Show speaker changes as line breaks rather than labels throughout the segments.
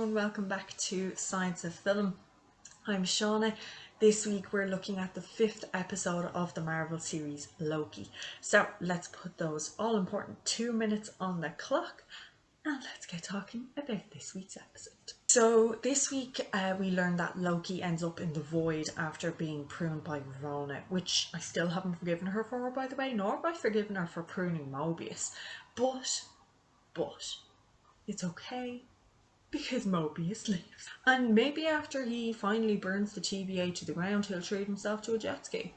everyone, welcome back to Science of Film. I'm Shauna. This week we're looking at the 5th episode of the Marvel series Loki. So let's put those all important 2 minutes on the clock and let's get talking about this week's episode. So this week we learned that Loki ends up in the void after being pruned by Ravonna, which I still haven't forgiven her for, by the way, nor have I forgiven her for pruning Mobius. But it's okay, because Mobius lives. And maybe after he finally burns the TVA to the ground, he'll treat himself to a jet ski.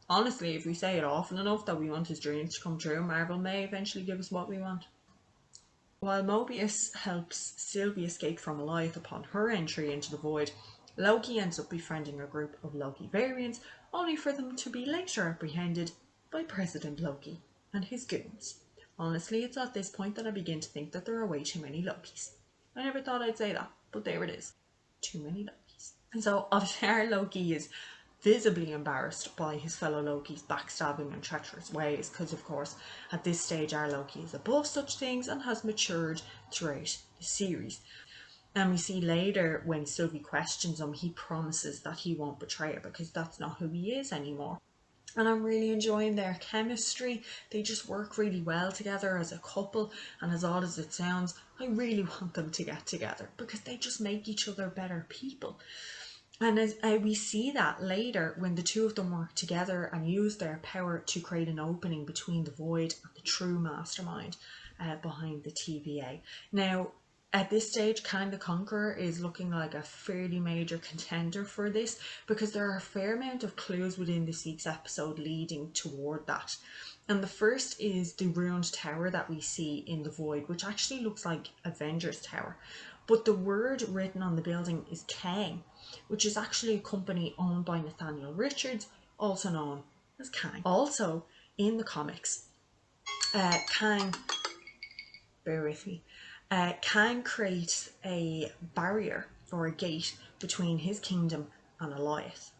Honestly, if we say it often enough that we want his dreams to come true, Marvel may eventually give us what we want. While Mobius helps Sylvie escape from Alioth upon her entry into the void, Loki ends up befriending a group of Loki variants, only for them to be later apprehended by President Loki and his goons. Honestly, it's at this point that I begin to think that there are way too many Lokis. I never thought I'd say that, but there it is. Too many Lokis. And so obviously our Loki is visibly embarrassed by his fellow Loki's backstabbing and treacherous ways, because of course at this stage our Loki is above such things and has matured throughout the series. And we see later when Sylvie questions him, he promises that he won't betray her because that's not who he is anymore. And I'm really enjoying their chemistry. They just work really well together as a couple, and as odd as it sounds, I really want them to get together because they just make each other better people. And as we see that later when the two of them work together and use their power to create an opening between the void and the true mastermind behind the TVA. Now, at this stage, Kang the Conqueror is looking like a fairly major contender for this because there are a fair amount of clues within this week's episode leading toward that. And the first is the ruined tower that we see in the void, which actually looks like Avengers Tower. But the word written on the building is Kang, which is actually a company owned by Nathaniel Richards, also known as Kang. Also, in the comics, Kang, bear with me, Kang creates a barrier or a gate between his kingdom and Alioth,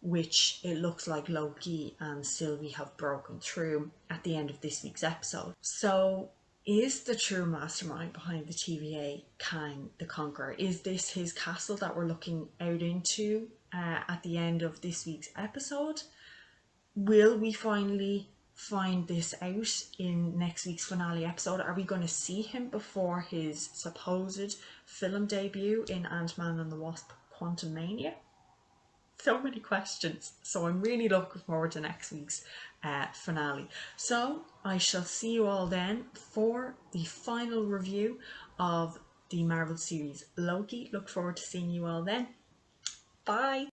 which it looks like Loki and Sylvie have broken through at the end of this week's episode. So is the true mastermind behind the TVA Kang the Conqueror? Is this his castle that we're looking out into at the end of this week's episode? Will we finally find this out in next week's finale episode? Are we going to see him before his supposed film debut in Ant-Man and the Wasp: Quantumania? So many questions. So I'm really looking forward to next week's finale. So I shall see you all then for the final review of the Marvel series Loki. Look forward to seeing you all then. Bye.